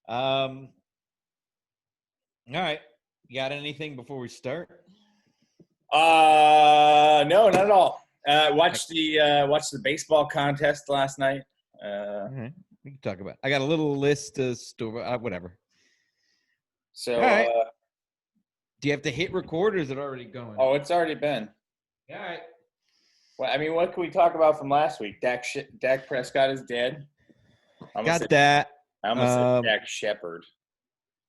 All right. You got anything before we start? No, not at all. Watched the baseball contest last night. All right. We can talk about it. I got a little list of whatever. So, All right. Do you have to hit record or is it already going? Oh, it's already been. All right. Well, I mean, what can we talk about from last week? Dak Prescott is dead. Got that. I almost said Dak Shepard.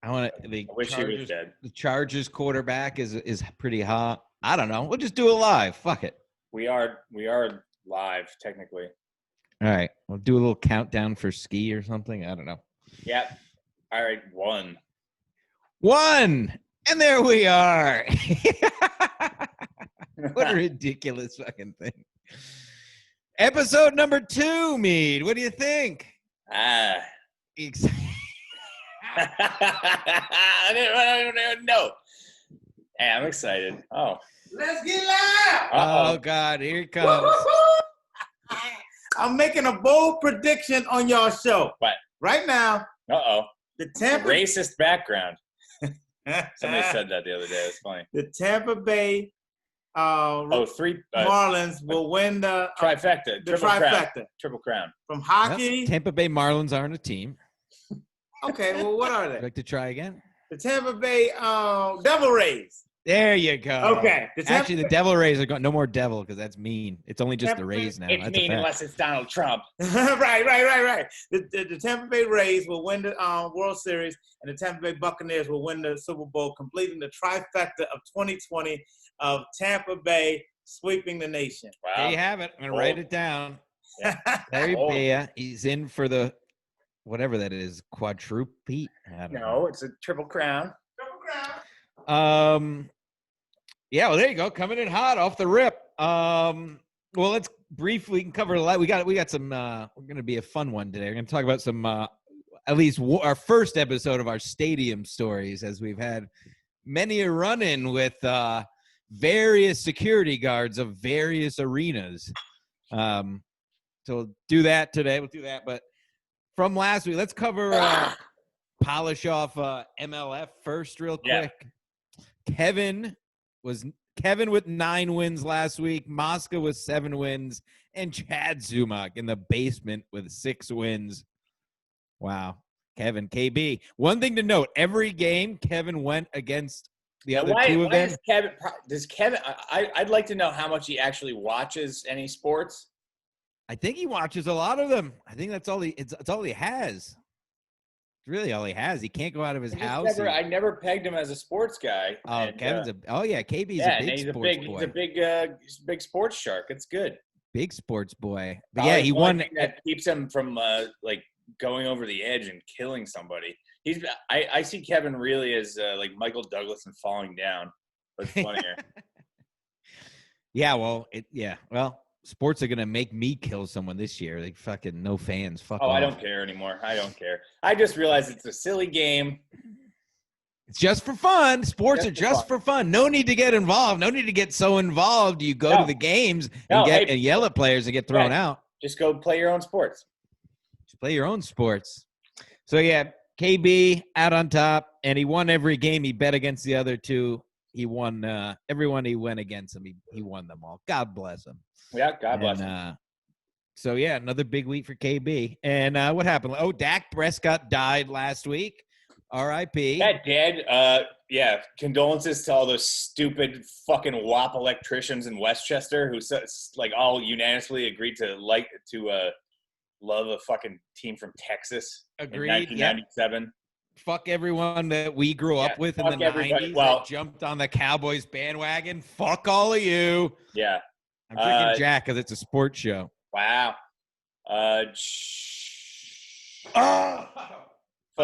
I wish he was dead. The Chargers quarterback is pretty hot. I don't know. We'll just do it live. Fuck it. We are live technically. All right. We'll do a little countdown for ski or something. I don't know. Yeah. All right. One. And there we are. What a ridiculous fucking thing. Episode number 2, Mead. What do you think? I don't even know. Hey, I'm excited. Oh. Let's get live. Oh, God. Here it comes. I'm making a bold prediction on y'all show. What? Right now, the Tampa racist background. Somebody said that the other day. It's funny. The Tampa Bay Marlins will win the trifecta. Triple crown. From hockey. Yep. Tampa Bay Marlins aren't a team. Okay, well, what are they? Would you like to try again? The Tampa Bay Devil Rays. There you go. Okay. Actually, the Devil Rays are going. No more devil because that's mean. It's only just the Rays now. It's that's mean unless it's Donald Trump. Right. The Tampa Bay Rays will win the World Series, and the Tampa Bay Buccaneers will win the Super Bowl, completing the trifecta of 2020 of Tampa Bay sweeping the nation. Wow. There you have it. I'm going to write it down. Yeah. Larry Baya, he's in for the whatever that is, quadrupeat. No, it's a triple crown. Yeah, well, there you go. Coming in hot off the rip. Well, let's briefly cover a lot. We got some. We're going to be a fun one today. We're going to talk about some. At least our first episode of our stadium stories, as we've had many a run-in with various security guards of various arenas. So we'll do that today. We'll do that. But from last week, let's cover polish off MLF first real quick. Yeah. Kevin with 9 wins last week, Mosca with 7 wins, and Chad Zumach in the basement with 6 wins. Wow. Kevin, KB. One thing to note, every game Kevin went against the other two of them. Does Kevin I'd like to know how much he actually watches any sports. I think he watches a lot of them. I think that's all it's all he has. Really all he has. He can't go out of his house. I never pegged him as a sports guy. Oh, and, Kevin's KB's a big sports boy. He's a big sports shark. It's good. Big sports boy. But yeah, he won. That keeps him from like going over the edge and killing somebody. I see Kevin really as like Michael Douglas and falling down. But it's funnier. Yeah, well, sports are going to make me kill someone this year. Like, fucking no fans. Fuck off. I don't care anymore. I don't care. I just realized it's a silly game. It's just for fun. Sports are just for fun. No need to get involved. No need to get so involved. You go to the games and yell at players and get thrown out. Just go play your own sports. Just play your own sports. So, yeah, KB out on top, and he won every game. He bet against the other two. He won everyone he went against him. He won them all. God bless him. Yeah, God bless him. So, yeah, another big week for KB. And what happened? Oh, Dak Prescott died last week. R.I.P. That dead. Yeah, condolences to all those stupid fucking WAP electricians in Westchester who like all unanimously agreed to love a fucking team from Texas. Agreed. In 1997. Yep. Fuck everyone that we grew up with in the 90s that jumped on the Cowboys bandwagon. Fuck all of you. Yeah. I'm drinking Jack because it's a sports show. Wow. By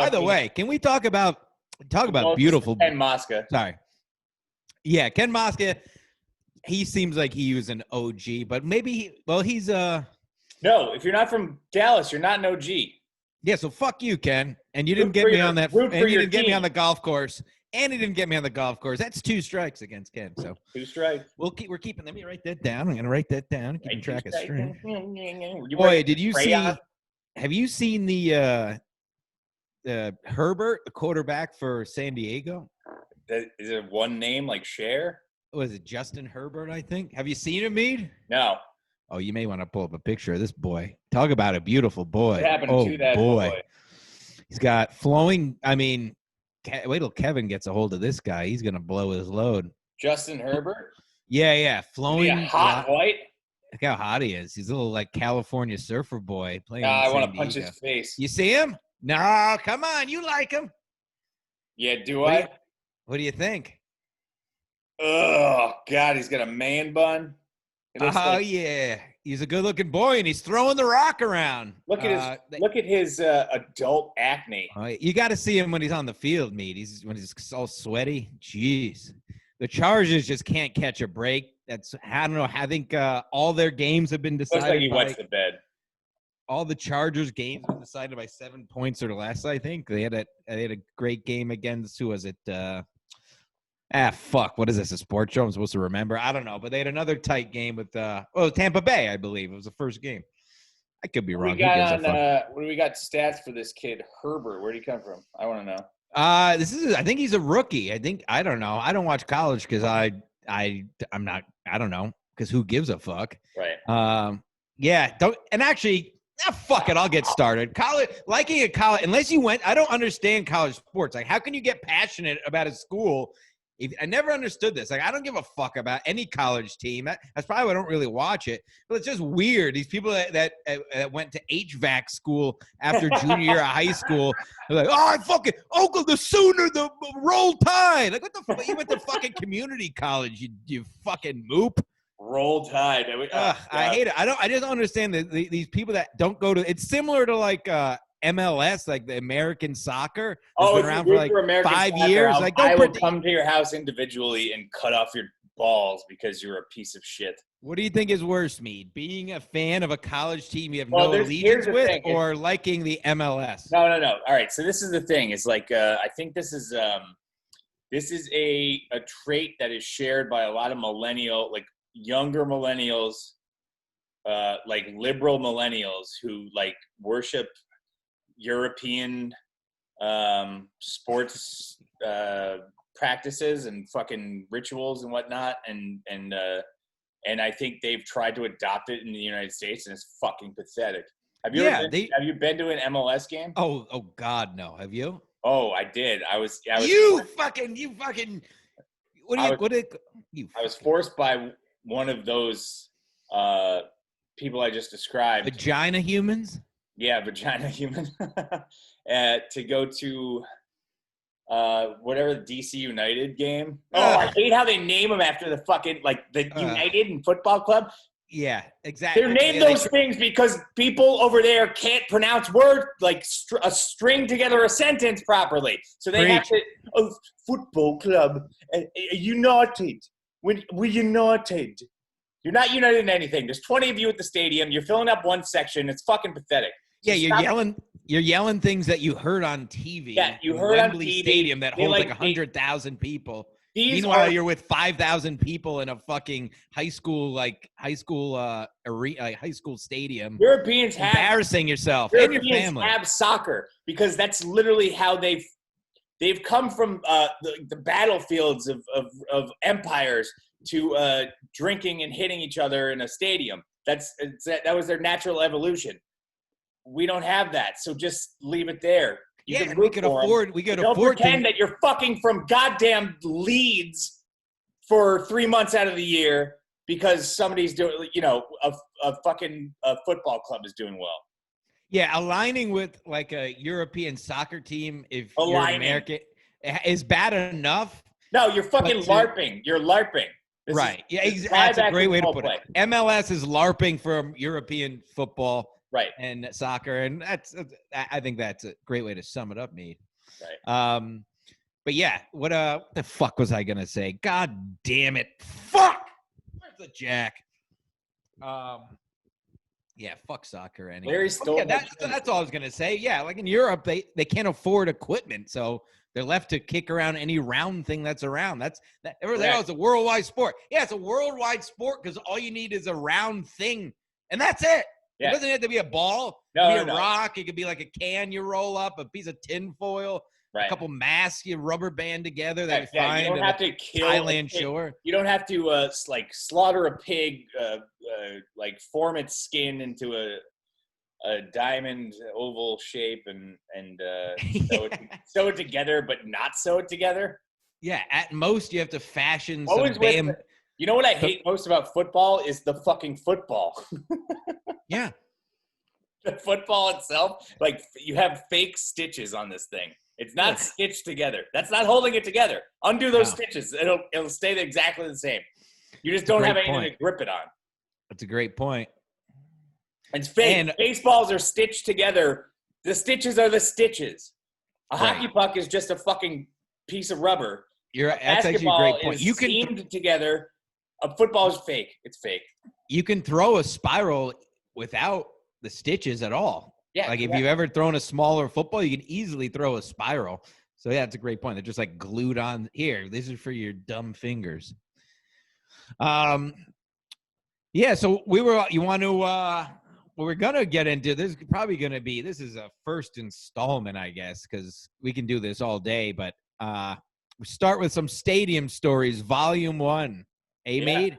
the way, can we talk about beautiful Ken Mosca? Sorry. Yeah, Ken Mosca. He seems like he was an OG, but maybe he's No, if you're not from Dallas, you're not an OG. Yeah, so fuck you, Ken. And you didn't get me on that. And you didn't get me on the golf course. And he didn't get me on the golf course. That's 2 strikes against Ken. So 2 strikes. We're keeping. Let me write that down. I'm gonna write that down. Keeping track of strings. Boy, did you see? Have you seen the Herbert, the quarterback for San Diego. Is it one name like Cher? Was it Justin Herbert, I think? Have you seen him, Mead? No. Oh, you may want to pull up a picture of this boy. Talk about a beautiful boy. What happened oh, to that boy? He's got flowing. I mean, wait till Kevin gets a hold of this guy. He's going to blow his load. Justin Herbert? Yeah. Flowing. Hot white? Look how hot he is. He's a little like California surfer boy playing. I want to punch his face. You see him? No, come on. You like him. Yeah, do I? What do you think? Oh, God, he's got a man bun. Oh, yeah. He's a good-looking boy, and he's throwing the rock around. Look at his adult acne. You got to see him when he's on the field, Mead. When he's all sweaty. Jeez. The Chargers just can't catch a break. I don't know. I think all their games have been decided. Looks like he wets the bed. All the Chargers games have been decided by 7 points or less, I think. They had a great game against, who was it? What is this, a sports show I'm supposed to remember? I don't know, but they had another tight game with Tampa Bay, I believe. It was the first game. I could be wrong. What do we got stats for this kid, Herbert? Where'd he come from? I want to know. I think he's a rookie. I don't know. I don't watch college because I don't know, because who gives a fuck? Right. Fuck it, I'll get started. Liking a college, unless you went, I don't understand college sports. Like, how can you get passionate about a school? I never understood this. Like, I don't give a fuck about any college team. That's probably why I don't really watch it. But it's just weird. These people that went to HVAC school after junior year of high school, they're like, the Sooner, the Roll Tide. Like, what the fuck? You went to fucking community college, you fucking moop. Roll Tide. I hate it. I just don't understand these people that don't go to. It's similar to like MLS, like the American soccer. It's been around for like 5 years. Like, I will come to your house individually and cut off your balls because you're a piece of shit. What do you think is worse, Mead? Being a fan of a college team you have no allegiance with, or liking the MLS? No. All right. So this is the thing. It's like I think this is a trait that is shared by a lot of younger millennials, like liberal millennials who like worship European sports practices and fucking rituals and whatnot, and I think they've tried to adopt it in the United States, and it's fucking pathetic. Have you been to an MLS game? Oh God, no. Have you? Oh, I did. I was. You fucking. I was forced by one of those people I just described. Vagina humans? Yeah, vagina human. To go to whatever the DC United game. Oh, I hate how they name them after the fucking, like, the United and Football Club. Yeah, exactly. They're named those things because people over there can't pronounce words, like string together a sentence properly. So they have to, football club, United. We're united. You're not united in anything. There's 20 of you at the stadium. You're filling up one section. It's fucking pathetic. So yeah, you're yelling things that you heard on TV. Yeah, you heard Wembley on TV. Stadium that holds like 100,000 people. Meanwhile, you're with 5,000 people in a fucking high school stadium. Europeans have embarrassing yourself and your family. Have soccer because that's literally how they've come from the battlefields of empires to drinking and hitting each other in a stadium. That was their natural evolution. We don't have that, so just leave it there. We could afford. Don't pretend that you're fucking from goddamn Leeds for 3 months out of the year because somebody's doing, a fucking football club is doing well. Yeah, aligning with like a European soccer team, if you're American, is bad enough. No, you're fucking LARPing. You're LARPing. Right. Yeah, that's a great way to put it. MLS is LARPing from European football. Right. And soccer, and I think that's a great way to sum it up, Mead. Right. But yeah, what the fuck was I gonna say? God damn it! Fuck. Where's the jack? Yeah, fuck soccer anyway. That's all I was gonna say. Yeah, like in Europe, they can't afford equipment, so they're left to kick around any round thing that's around. Everything else is a worldwide sport. Yeah, it's a worldwide sport because all you need is a round thing, and that's it. Yeah. It doesn't have to be a ball. No, it could be no. a rock. It could be like a can you roll up, a piece of tin foil, Right. a couple masks you rubber band together that you Yeah, find you don't at have a to kill Thailand a pig. shore. You don't have to like slaughter a pig, like form its skin into a diamond oval shape and sew it together, but not sew it together. Yeah, at most you have to fashion What some was with you know what I hate most about football is the fucking football. Yeah. The football itself, like you have fake stitches on this thing. It's not stitched together. That's not holding it together. Undo those stitches. It'll stay exactly the same. You just don't have anything to grip it on. That's a great point. It's fake. And baseballs are stitched together. The stitches are the stitches. A hockey puck is just a fucking piece of rubber. That's actually a great point. You can seamed together. A football is fake. It's fake. You can throw a spiral without the stitches at all. Yeah. Like if you've ever thrown a smaller football, you can easily throw a spiral. So yeah, it's a great point. They're just like glued on here. This is for your dumb fingers. Yeah. So we're going to get into this. This is a first installment, I guess, because we can do this all day, but we start with some stadium stories, volume 1. Mead?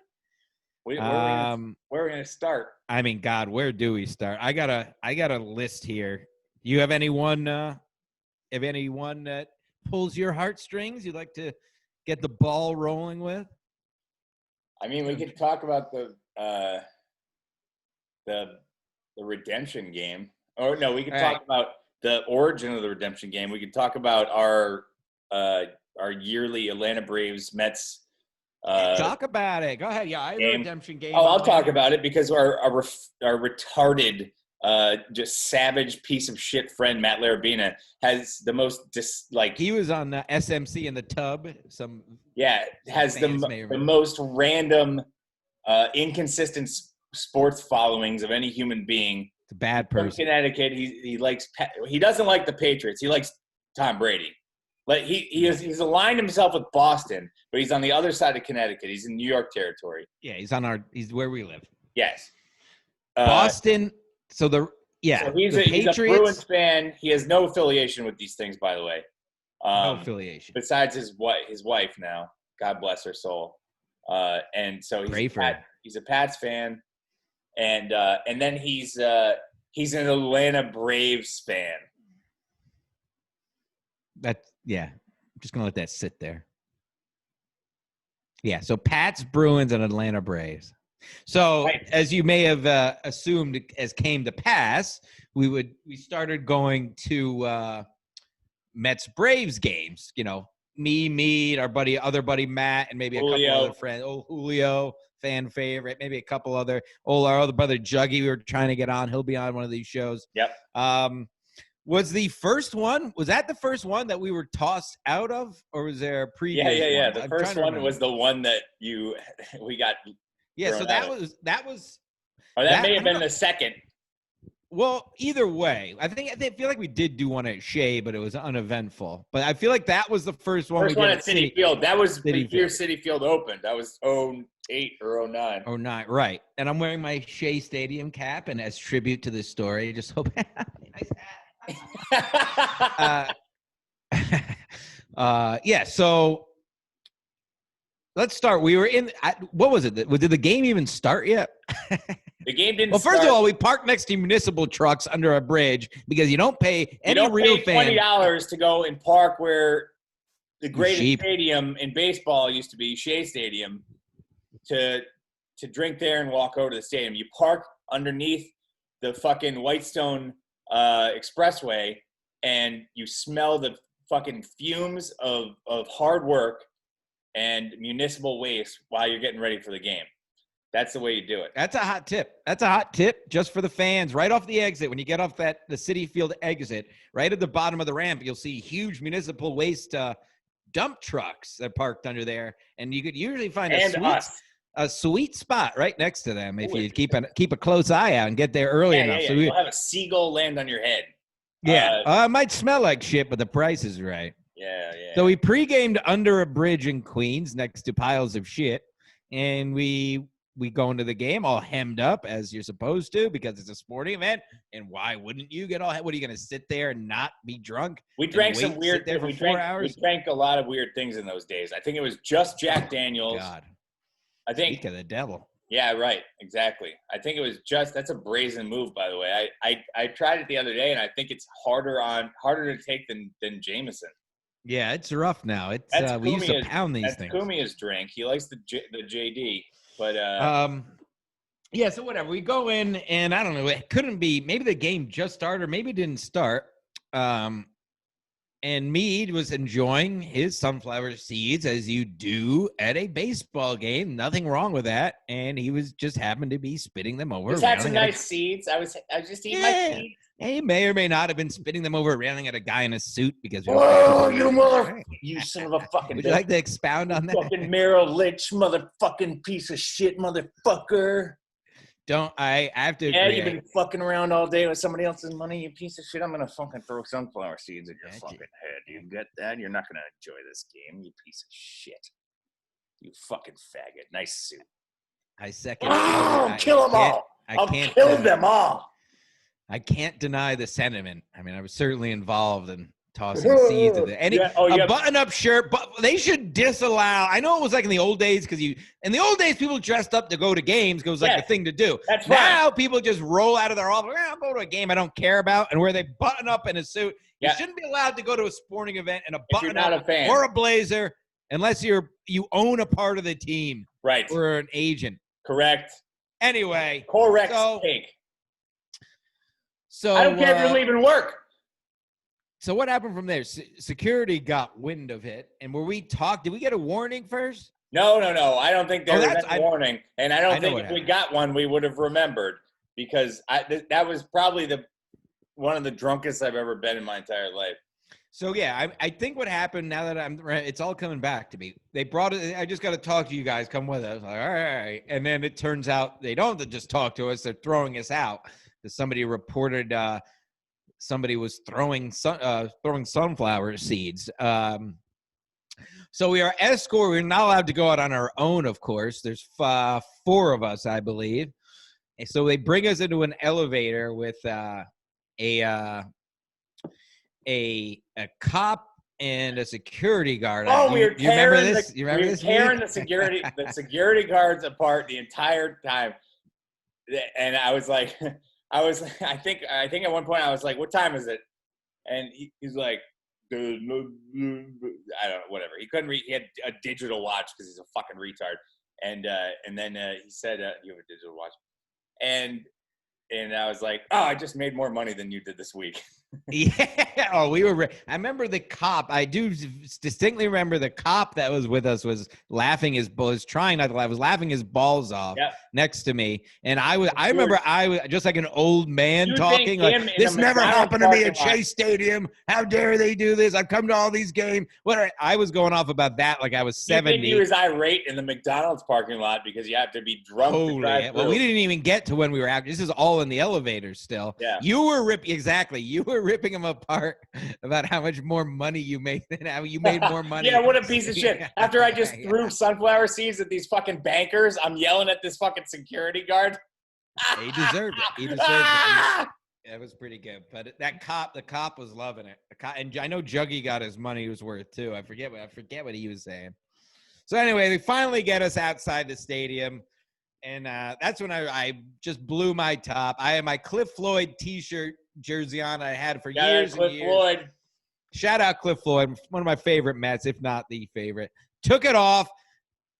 Where are we going to start? I mean, God, where do we start? I got a list here. You have anyone that pulls your heartstrings you'd like to get the ball rolling with? I mean, we could talk about the redemption game. Or no, we could talk about the origin of the redemption game. We could talk about our yearly Atlanta Braves Mets. Talk about it. Go ahead. Yeah, I have a redemption game. Oh, I'll talk about it because our retarded, just savage piece of shit friend Matt Larabina has the most he was on SMC in the tub. Has the most random, inconsistent sports followings of any human being. It's a bad person. From Connecticut, he doesn't like the Patriots. He likes Tom Brady. Like he's aligned himself with Boston, but he's on the other side of Connecticut. He's in New York territory. Yeah, he's where we live. Yes. Boston. So he's a Bruins fan. He has no affiliation with these things, by the way. No affiliation. Besides his wife now. God bless her soul. And so he's a Pats fan. And then he's an Atlanta Braves fan. I'm just going to let that sit there. Yeah, so Pats, Bruins, and Atlanta Braves. So as you may have assumed as came to pass, we started going to Mets Braves games, Mead, our other buddy Matt, and maybe Julio. A couple other friends. Julio, fan favorite, maybe a couple other. Our other brother Juggy, we were trying to get on. He'll be on one of these shows. Yep. Was the first one? Was that the first one that we were tossed out of, or was there a previous? Yeah. One? The first one was the one that we got. Yeah, so that was. Or that may have been the second. Well, either way, I feel like we did do one at Shea, but it was uneventful. But I feel like that was the first one. First one at Citi Field. That was the year Citi Field opened. That was 2008 or 2009. 2009, right? And I'm wearing my Shea Stadium cap, and as tribute to this story, just hope nice hat. So let's start. We were in. What was it? Did the game even start yet? The game didn't. Well, first of all, we parked next to municipal trucks under a bridge because you don't pay real fan $20 to go and park where the greatest stadium in baseball used to be, Shea Stadium, to drink there and walk over to the stadium. You park underneath the fucking Whitestone Expressway, and you smell the fucking fumes of hard work and municipal waste while you're getting ready for the game. That's the way you do it. That's a hot tip just for the fans. Right off the exit, when you get off the Citi Field exit, right at the bottom of the ramp, you'll see huge municipal waste dump trucks that are parked under there, and you could usually find a sweet spot right next to them if you keep a close eye out and get there early enough. Yeah. So you'll have a seagull land on your head. Yeah, it might smell like shit, but the price is right. Yeah. So we pre-gamed under a bridge in Queens next to piles of shit, and we we go into the game all hemmed up as you're supposed to because it's a sporting event. And why wouldn't you get all? What are you going to sit there and not be drunk? We drank some sit there for 4 hours. We drank a lot of weird things in those days. I think it was just Jack Daniels. God, I think. Speak of the devil. Yeah, right. Exactly. I think it was that's a brazen move, by the way. I tried it the other day, and I think it's harder to take than Jameson. Yeah, it's rough now. It's we used to pound these things. That's Kumia's drink. He likes the JD, but yeah. So whatever. We go in, and I don't know. It couldn't be. Maybe the game just started, or maybe it didn't start. And Mead was enjoying his sunflower seeds as you do at a baseball game. Nothing wrong with that. And he was just happened to be spitting them over. He's had some nice seeds. I was just eating my seeds. He may or may not have been spitting them over, railing at a guy in a suit because. Oh, you mother! You son of a fucking. Would you like to expound on that? Fucking Merrill Lynch, motherfucking piece of shit, motherfucker. I have to agree. Yeah, you've been fucking around all day with somebody else's money, you piece of shit. I'm gonna fucking throw sunflower seeds in your fucking head. You get that? You're not gonna enjoy this game, you piece of shit. You fucking faggot. Nice suit. I second. Oh, kill them all. I'll kill them all. I can't deny the sentiment. I mean, I was certainly involved in tossing seeds at a button-up shirt, but they should disallow. I know it was like in the old days because in the old days people dressed up to go to games because it was like the thing to do. That's now people just roll out of their office. I'll go to a game I don't care about, and where they button up in a suit. You shouldn't be allowed to go to a sporting event in a button-up or a blazer unless you own a part of the team, right? Or an agent. Correct. Anyway, take. So I don't care if you're leaving work. So what happened from there? Security got wind of it, and did we get a warning first? No. I don't think there was a warning, and I don't think if we got one, we would have remembered because that was probably one of the drunkest I've ever been in my entire life. So yeah, I think what happened now that it's all coming back to me. They brought it. I just got to talk to you guys. Come with us. Like, all right, and then it turns out they don't have to just talk to us. They're throwing us out. Somebody reported somebody was throwing sunflower seeds. So we are escorted. We're not allowed to go out on our own, of course. There's 4 of us, I believe. And so they bring us into an elevator with a cop and a security guard. Oh, we were tearing the security guards apart the entire time. And I was like, I think at one point I was like, what time is it? And he's like, I don't know, whatever. He couldn't read. He had a digital watch because he's a fucking retard. And then he said, you have a digital watch. And I was like, oh, I just made more money than you did this week. Yeah. Oh, I remember the cop. I do distinctly remember the cop that was with us was laughing was trying not to laugh, was laughing his balls off next to me. And I remember I was just like an old man talking like, this never happened to me at Chase Stadium. How dare they do this? I've come to all these games. I was going off about that like I was 70. He was irate in the McDonald's parking lot because you have to be drunk to drive through. Well, we didn't even get to when we were out. This is all in the elevator still. Yeah. You were ripping them apart about how much more money you made than how you made more money. Yeah, what a piece of shit. After I just threw sunflower seeds at these fucking bankers, I'm yelling at this fucking security guard. He deserved it. It was pretty good. But the cop was loving it. And I know Juggy got his money was worth too. I forget what he was saying. So anyway, they finally get us outside the stadium. And that's when I just blew my top. I had my Cliff Floyd T-shirt jersey on I had for years and years. Floyd. Shout out Cliff Floyd, one of my favorite Mets, if not the favorite. Took it off,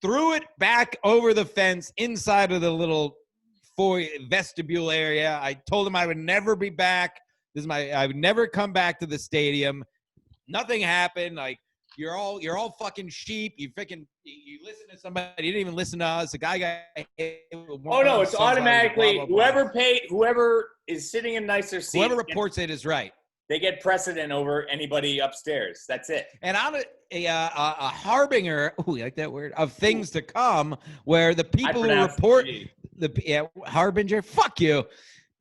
threw it back over the fence inside of the little vestibule area. I told him I would never be back. I would never come back to the stadium. Nothing happened. Like you're all fucking sheep. You listen to somebody. You didn't even listen to us. The guy got hit. Oh no, it's automatically blah, blah, blah. Whoever is sitting in nicer seats. Whoever reports it is right. They get precedent over anybody upstairs. That's it. And I'm a harbinger. Ooh, you like that word? Of things to come, where the people who report harbinger. Fuck you.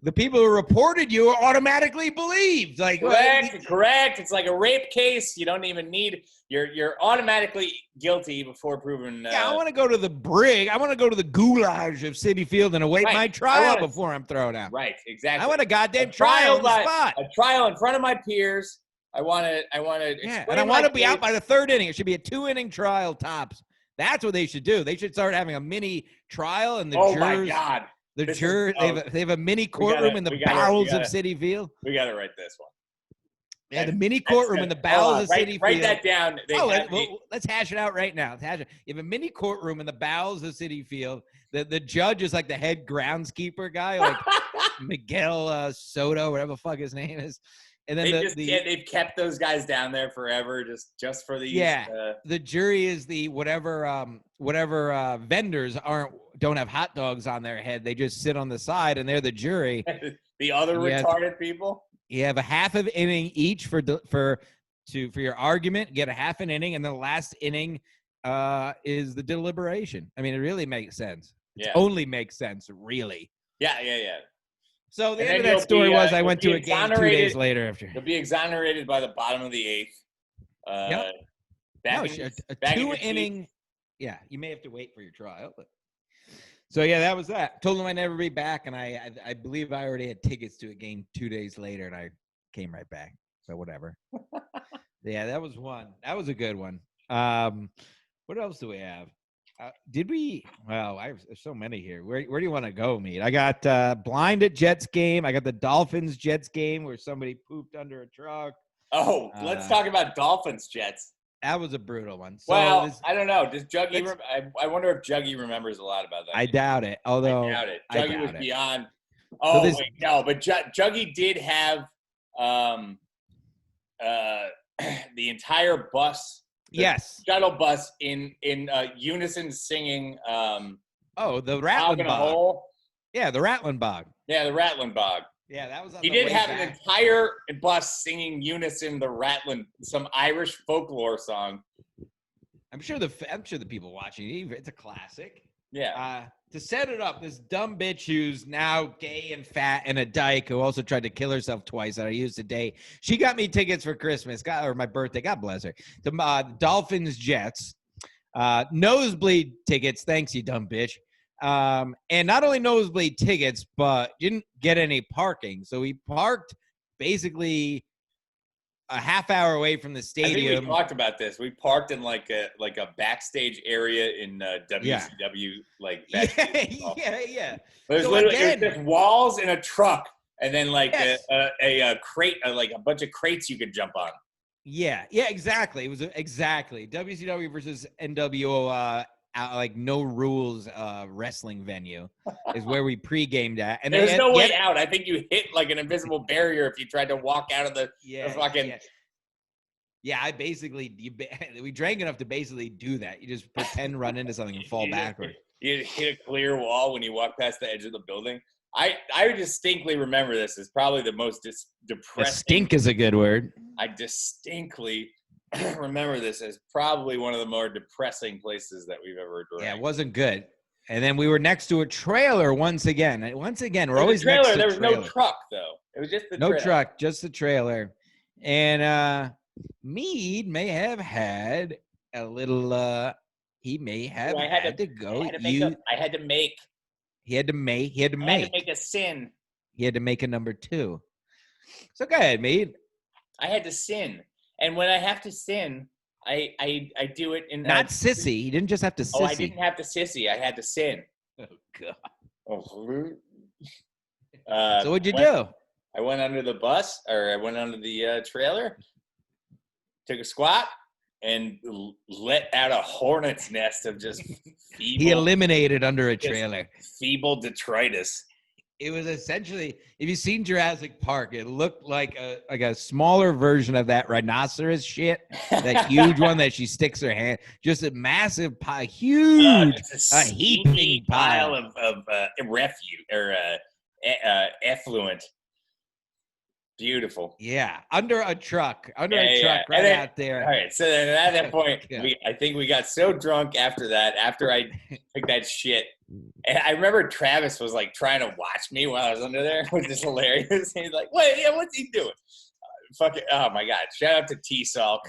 the people who reported you are automatically believed. Like, Correct. It's like a rape case. You don't even need. You're automatically guilty before proven. Yeah, I want to go to the brig. I want to go to the goulash of Citi Field and await my trial before I'm thrown out. Right, exactly. I want a goddamn trial on the spot. A trial in front of my peers. I want to. Yeah, and I want to be out by the third inning. It should be a 2-inning trial tops. That's what they should do. They should start having a mini trial and the jurors. Oh my God. The jurors, they have a mini courtroom in the bowels of Citi Field. We got to write this one. Yeah, the mini courtroom in the bowels of Citi Field. Write that down. Let's hash it out right now. You have a mini courtroom in the bowels of Citi Field. The judge is like the head groundskeeper guy, like Miguel Soto, whatever the fuck his name is. And then they've kept those guys down there forever, just for these. Yeah, the jury is the whatever vendors don't have hot dogs on their head. They just sit on the side, and they're the jury. The other retarded people. You have a half of inning each for your argument. Get a half an inning, and the last inning is the deliberation. I mean, it really makes sense. It only makes sense, really. Yeah. So the end of that story was I went to a game 2 days later after. You'll be exonerated by the bottom of the eighth. Yep. A 2-inning. Yeah, you may have to wait for your trial. But. So, yeah, that was that. Told them I'd never be back, and I believe I already had tickets to a game 2 days later, and I came right back. So, whatever. Yeah, that was one. That was a good one. What else do we have? There's so many here. Where do you want to go, Mead? I got blind at Jets game. I got the Dolphins Jets game where somebody pooped under a truck. Oh, let's talk about Dolphins Jets. That was a brutal one. So I don't know. Does Juggy? I wonder if Juggy remembers a lot about that. I doubt it. Although I doubt it. Juggy was beyond. Oh wait, no, but Juggy did have the entire bus. Yes. Shuttle bus in unison singing. The Rattling Bog. Yeah, the Rattling Bog. Yeah, the Rattling Bog. Yeah, that was. He did have an entire bus singing unison the Rattling, some Irish folklore song. I'm sure the people watching it's a classic. Yeah. To set it up, this dumb bitch who's now gay and fat and a dyke who also tried to kill herself twice that I used today. She got me tickets for Christmas, or my birthday. God bless her. The Dolphins Jets, nosebleed tickets. Thanks, you dumb bitch. And not only nosebleed tickets, but didn't get any parking. So we parked basically a half hour away from the stadium. I think we talked about this. We parked in like a backstage area in WCW, like yeah. There's literally just walls and a truck, and then like a crate, like a bunch of crates you could jump on. Yeah, exactly. It was exactly WCW versus NWO. Like no rules wrestling venue is where we pre-gamed at, and there's no way out. I think you hit like an invisible barrier if you tried to walk out of the fucking. Yeah, I basically we drank enough to basically do that. You just pretend run into something and fall backward. You hit a clear wall when you walk past the edge of the building. I distinctly remember this as probably the most depressing. Stink is a good word. I distinctly remember this as probably one of the more depressing places that we've ever drank. Yeah, it wasn't good. And then we were next to a trailer once again. We're always trailer. Next to there was trailer. no truck though. It was just the trailer. No truck, just the trailer. And Mead may have had a little. He may have had to go. I had to make a sin. He had to make a number 2. So go ahead, Mead. I had to sin. And when I have to sin, I do it in not sissy. You didn't just have to sissy. Oh, I didn't have to sissy. I had to sin. Oh God. So what'd you do? I went under the bus, or I went under the trailer, took a squat, and let out a hornet's nest of just feeble. He eliminated under a trailer. Feeble detritus. It was essentially, if you've seen Jurassic Park, it looked like a smaller version of that rhinoceros shit, that huge one that she sticks her hand. Just a massive pile, huge, a heaping pile of refuse or effluent. Beautiful. Yeah, under a truck, out there. All right, so then at that point, I think we got so drunk after that. After I took that shit, And I remember Travis was like trying to watch me while I was under there, which is hilarious. He's like, "Wait, yeah, what's he doing?" Fuck it. Oh my God! Shout out to T-Salk.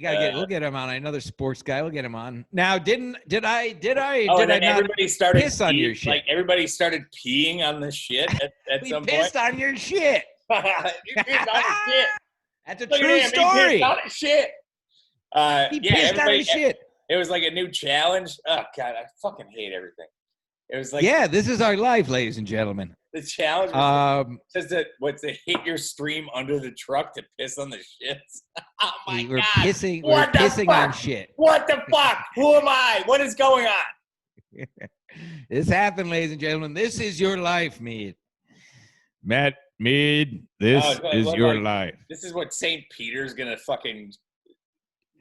We'll get him on. Another sports guy. We'll get him on. Now, did I Everybody started piss on your shit? Like everybody started peeing on the shit at some point. Pissed on your shit. You pissed on his shit. That's a Look true at him, story. He pissed on his shit. He pissed on his shit. It was like a new challenge. Oh God, I fucking hate everything. It was like, yeah, this is our life, ladies and gentlemen. The challenge was says that what's to hit your stream under the truck to piss on the shits. Oh my we're God. Pissing, we're pissing on shit. What the fuck? Who am I? What is going on? This happened, ladies and gentlemen. This is your life, Mead. Matt Mead, this is your life. This is what St. Peter's gonna fucking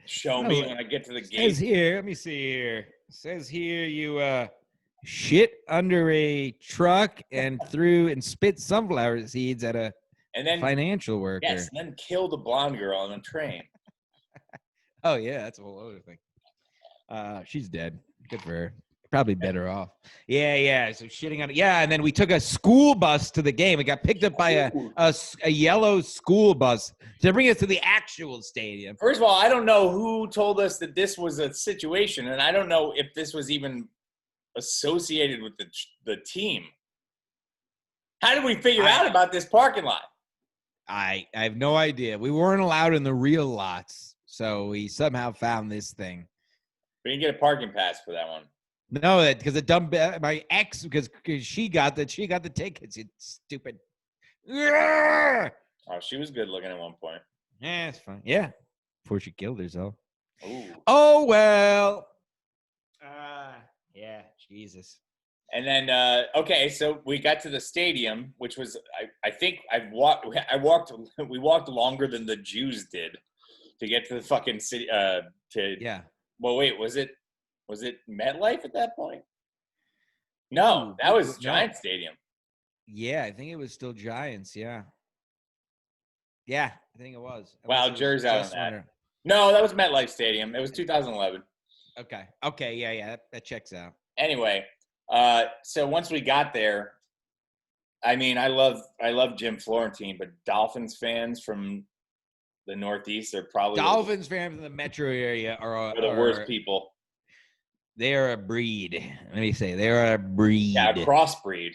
show me when I get to the gate. Says here, let me see here. It says here you shit under a truck and spit sunflower seeds at a financial worker. Yes, and then killed a blonde girl on a train. Oh yeah, that's a whole other thing. She's dead. Good for her. Probably better off. Yeah. So shitting on it. Yeah, and then we took a school bus to the game. It got picked up by a yellow school bus to bring us to the actual stadium. First of all, I don't know who told us that this was a situation, and I don't know if this was even associated with the team. How did we figure out about this parking lot? I have no idea. We weren't allowed in the real lots, so we somehow found this thing. We didn't get a parking pass for that one. No, because my ex, because she got the tickets. You stupid. Oh, she was good looking at one point. Yeah, it's fine. Yeah, before she killed herself. Ooh. Oh well. Yeah, Jesus. And then so we got to the stadium, which was I think we walked longer than the Jews did to get to the fucking city. Well, wait, was it MetLife at that point? No, that was Giant Stadium. Yeah, I think it was still Giants. Yeah, I think it was. Wow, Jer's out on that. No, that was MetLife Stadium. It was 2011. Okay, yeah, that checks out. Anyway, so once we got there, I mean, I love Jim Florentine, but Dolphins fans from the Northeast are probably fans from the metro area are the worst people. They are a breed. Let me say, they are a breed. Yeah, a crossbreed.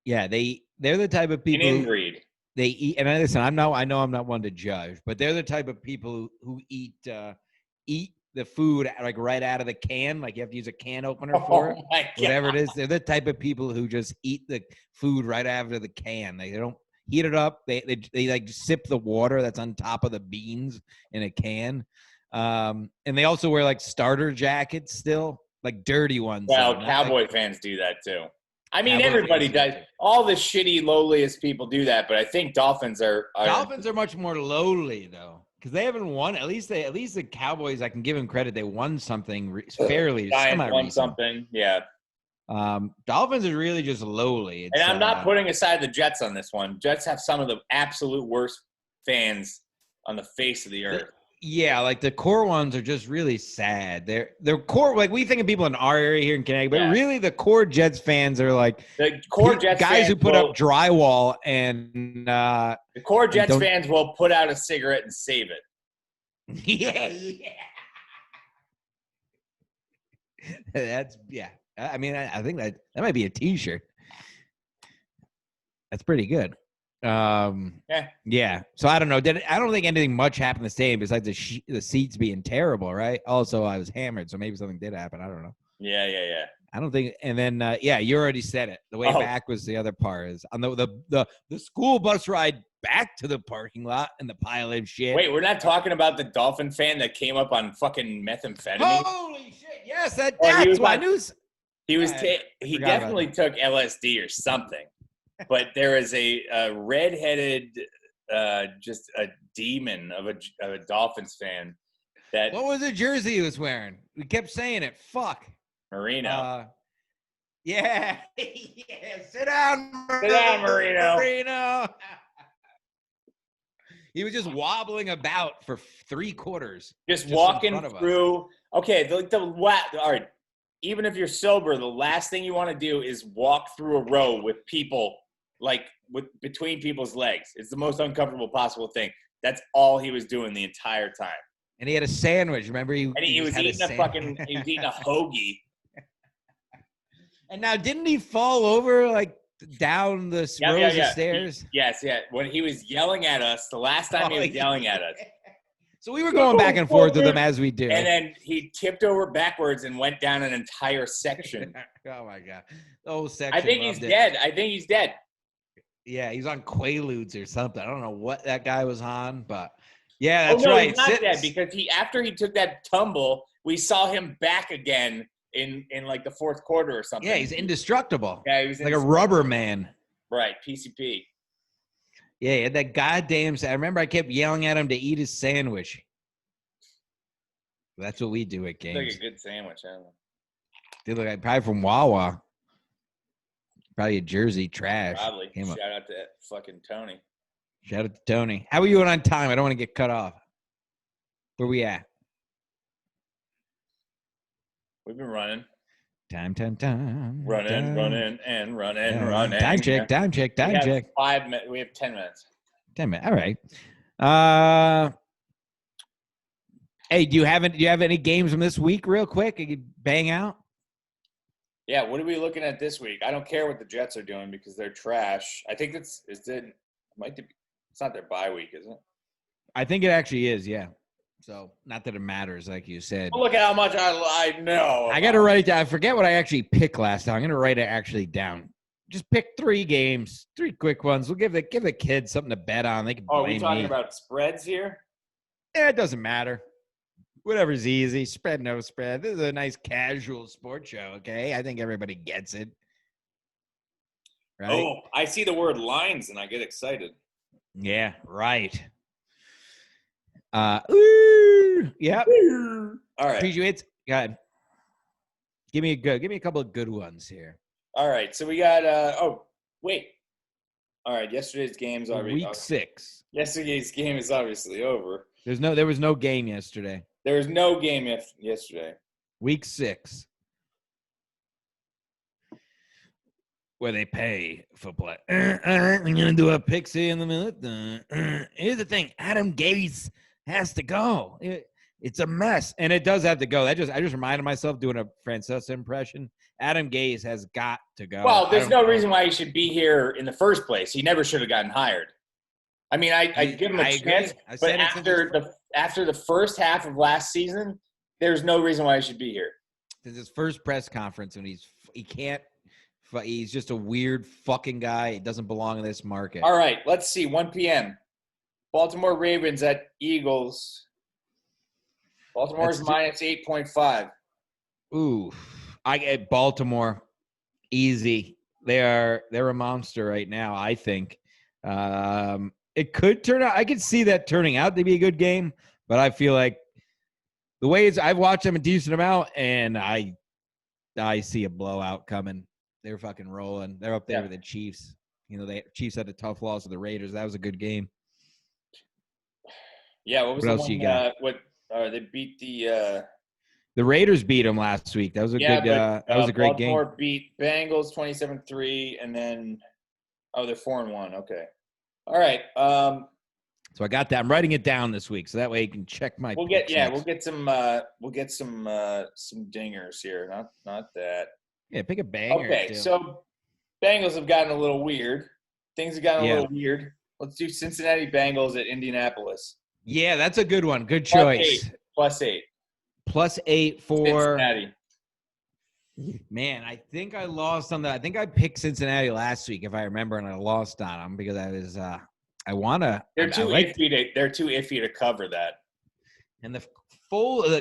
Yeah, they're the type of people. An inbreed. They eat, and listen, I know I'm not one to judge, but they're the type of people who eat the food like right out of the can, like you have to use a can opener for it, whatever it is. They're the type of people who just eat the food right out of the can. They don't heat it up. They like sip the water that's on top of the beans in a can. And they also wear like starter jackets still, like dirty ones. Well, Cowboy fans do that too. I mean, everybody does. All the shitty, lowliest people do that, but I think Dolphins are much more lowly though. Because they haven't won. At least the Cowboys, I can give them credit. They won something fairly. Giants won something, yeah. Dolphins are really just lowly. And I'm not putting aside the Jets on this one. Jets have some of the absolute worst fans on the face of the earth. Yeah, like the core ones are just really sad. They're core, like we think of people in our area here in Connecticut, but really the core Jets fans are like the core Jets guys who put up drywall and the core Jets fans will put out a cigarette and save it. Yeah. I mean, I think that might be a T-shirt. That's pretty good. Yeah. So I don't know. I don't think anything much happened in the stadium besides the seats being terrible, right? Also, I was hammered, so maybe something did happen. I don't know. Yeah. I don't think. And then, you already said it. The way back was the other part. Is on the school bus ride back to the parking lot and the pile of shit. Wait, we're not talking about the Dolphin fan that came up on fucking methamphetamine. Holy shit! Yes, that's what I knew. He definitely took LSD or something. But there is a redheaded, just a demon of a Dolphins fan. What was the jersey he was wearing? We kept saying it. Fuck. Marino. Yeah. Sit down, Marino. He was just wobbling about for 3 quarters. Just walking through. Okay, all right. even if you're sober, the last thing you want to do is walk through a row with people, like between people's legs. It's the most uncomfortable possible thing. That's all he was doing the entire time. And he had a sandwich. Remember, he was eating he was eating a hoagie. And now, didn't he fall over like down the rows of stairs? Yes. When he was yelling at us, the last time he was yelling at us. So we were going back and forth with him as we do. And then he tipped over backwards and went down an entire section. Oh, my God. The whole section. I think he's dead. Yeah, he's on Quaaludes or something. I don't know what that guy was on, but yeah, that's right. He's not dead because after he took that tumble, we saw him back again in like the fourth quarter or something. Yeah, he's indestructible. Yeah, he was like a rubber man. Right, PCP. Yeah, he had that goddamn. I remember I kept yelling at him to eat his sandwich. That's what we do at games. It's like a good sandwich, huh? Dude, look, probably from Wawa. Probably a Jersey trash. Probably. Shout out to fucking Tony. Shout out to Tony. How are you on time? I don't want to get cut off. Where we at? We've been running. Time. Running. Time check. 5 minutes. We have 10 minutes. 10 minutes. All right. Hey, do you have any games from this week real quick? You could bang out? Yeah, what are we looking at this week? I don't care what the Jets are doing because they're trash. I think it's not their bye week, is it? I think it actually is, yeah. So, not that it matters, like you said. Look at how much I know. I got to write it down. I forget what I actually picked last time. I'm going to write it actually down. Just pick 3 games, 3 quick ones. We'll give the kids something to bet on. They can blame me. Are we talking about spreads here? Yeah, it doesn't matter. Whatever's easy. Spread, no spread. This is a nice casual sports show, okay? I think everybody gets it. Right? Oh, I see the word lines and I get excited. Yeah, right. Yep. All right. Appreciate it. Go ahead. Give me a couple of good ones here. All right. So we got All right, yesterday's game's already Week 6. Yesterday's game is obviously over. There was no game yesterday. There was no game yesterday. Week 6. Where they pay for play. All right, we're going to do a pixie in the minute. Here's the thing. Adam Gase has to go. It's a mess. And it does have to go. I just reminded myself doing a Francesa impression. Adam Gase has got to go. Well, there's no reason why he should be here in the first place. He never should have gotten hired. I mean, I give him a chance, but after the first half of last season, there's no reason why he should be here. This is his first press conference, and he's just a weird fucking guy. He doesn't belong in this market. All right, let's see. 1 p.m. Baltimore Ravens at Eagles. Baltimore's minus 8.5. Ooh, I get Baltimore easy. They're a monster right now, I think. It could turn out. I could see that turning out to be a good game, but I feel like the way I've watched them a decent amount, and I see a blowout coming. They're fucking rolling. They're up there with the Chiefs. You know, the Chiefs had a tough loss to the Raiders. That was a good game. Yeah, what else you got? They beat the Raiders beat them last week. That was a good. That was a great game. Baltimore beat Bengals 27-3, and then they're 4-1. Okay. All right. So I got that. I'm writing it down this week, so that way you can check my. We'll get some dingers here. Not that. Yeah, pick a banger. Okay, so Bengals have gotten a little weird. Things have gotten a little weird. Let's do Cincinnati Bengals at Indianapolis. Yeah, that's a good one. Good choice. +8. +8 for Cincinnati. Man, I think I lost on that. I think I picked Cincinnati last week, if I remember, and I lost on them because I was I want to. They're too iffy to cover that. And the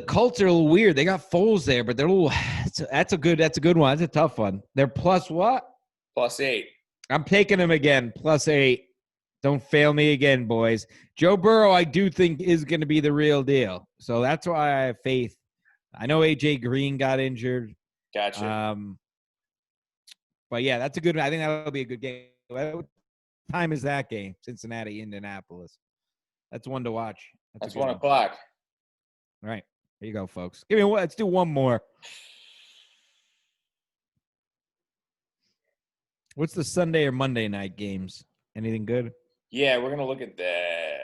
Colts are a little weird. They got Foles there, but they're a little. That's a good one. That's a tough one. They're plus what? +8. I'm taking them again. +8. Don't fail me again, boys. Joe Burrow, I do think, is going to be the real deal. So that's why I have faith. I know AJ Green got injured. Gotcha. But yeah, that's a good. I think that'll be a good game. What time is that game? Cincinnati, Indianapolis. That's one to watch. That's 1 o'clock. All right, here you go, folks. Give me one. Let's do one more. What's the Sunday or Monday night games? Anything good? Yeah, we're gonna look at that.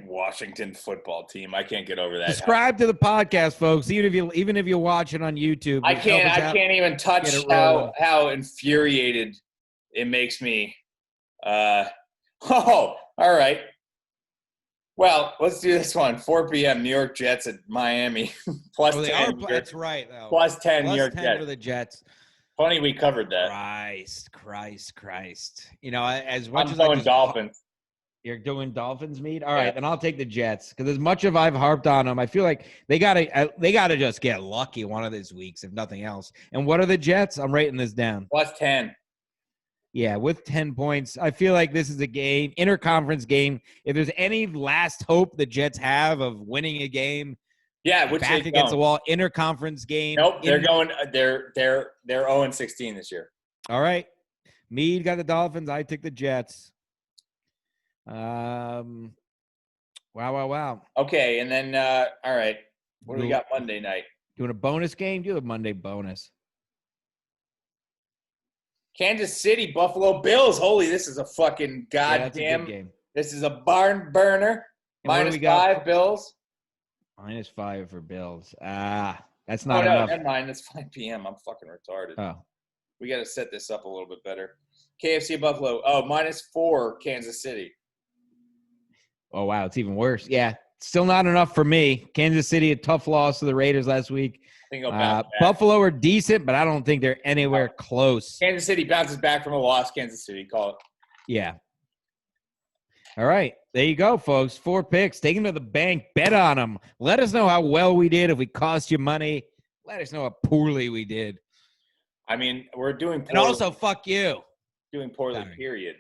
Washington football team. I can't get over that. Subscribe to the podcast, folks. Even if you watch it on YouTube. I Just help us can't. I out. can't even touch Get it rolling. how infuriated it makes me. All right. Well, let's do this one. 4 p.m. New York Jets at Miami. Plus Oh, they 10. are. That's right, though. Plus 10 New Plus York 10 Jets. for the Jets. Funny we covered that. Christ. You know, as much I'm as going Dolphins. You're doing Dolphins, Mead? All right, then I'll take the Jets because as much as I've harped on them, I feel like they gotta just get lucky one of these weeks, if nothing else. And what are the Jets? I'm writing this down. Plus 10. Yeah, with 10 points. I feel like this is a game, interconference game. If there's any last hope the Jets have of winning a game, which back against the wall, interconference game. Nope, they're going. They're 0-16 this year. All right, Mead got the Dolphins. I took the Jets. Wow. Okay, and then all right, what do we got Monday night? Doing a bonus game? Do a Monday bonus. Kansas City, Buffalo Bills. Holy, this is a fucking goddamn game. This is a barn burner. -5 Bills. -5 for Bills. That's not no, enough. never mind. It's 5 p.m. I'm fucking retarded. Oh. We got to set this up a little bit better. KFC Buffalo. Oh, -4 Kansas City. Oh, wow. It's even worse. Yeah. Still not enough for me. Kansas City, a tough loss to the Raiders last week. I think I'll bounce back. Buffalo are decent, but I don't think they're anywhere close. Kansas City bounces back from a loss. Kansas City, call it. Yeah. All right. There you go, folks. 4 picks. Take them to the bank. Bet on them. Let us know how well we did. If we cost you money, let us know how poorly we did. I mean, we're doing poorly. And also, fuck you. Doing poorly, Sorry. period.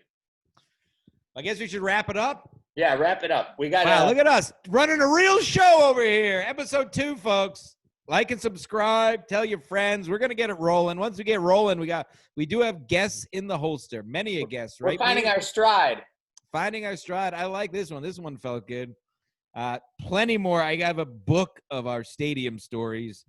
I guess we should wrap it up. Yeah, wrap it up. We got. Wow, look at us running a real show over here. Episode 2, folks. Like and subscribe. Tell your friends. We're gonna get it rolling. Once we get rolling, we do have guests in the holster. Many a guest, right? We're finding our stride. Finding our stride. I like this one. This one felt good. Plenty more. I have a book of our stadium stories.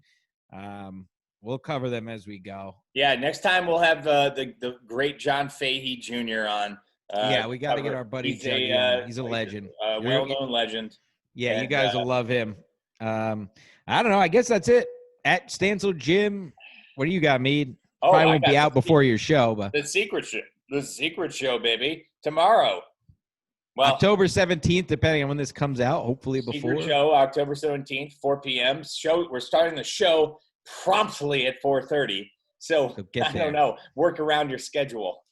We'll cover them as we go. Yeah, next time we'll have the great John Fahey Jr. on. Yeah, we got to get our buddy Juggy on. He's a legend. Well-known legend. Yeah, and you guys will love him. I don't know. I guess that's it. At Stancil Gym. What do you got, Mead? Probably won't be out before your show, but the secret show, baby. Tomorrow. Well, October 17th, depending on when this comes out. Hopefully before. Secret show, October 17th, 4 p.m. We're starting the show promptly at 4:30. So I don't know. Work around your schedule.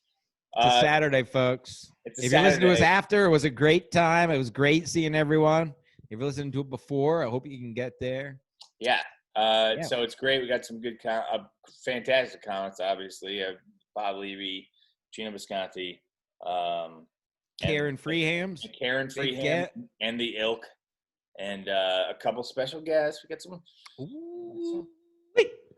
It's a Saturday, folks. If you're listening to us after, it was a great time. It was great seeing everyone. If you're listening to it before, I hope you can get there. Yeah. So it's great. We got some good, fantastic comments, obviously. Bob Levy, Gino Bisconti, Karen Freehams, and the ilk, and a couple special guests. We got some.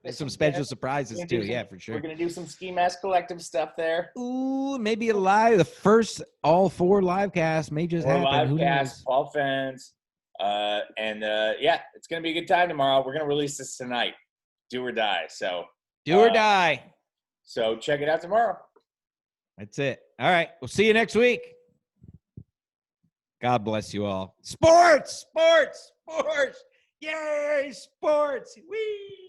There's some special surprises too. Yeah, for sure. We're gonna do some Ski Mask Collective stuff there. Ooh, maybe the first all 4 live casts may just happen. Live cast, all fans, yeah, it's gonna be a good time tomorrow. We're gonna release this tonight. Do or die. So do or die. So check it out tomorrow. That's it. All right. We'll see you next week. God bless you all. Sports. Yay, sports. Whee!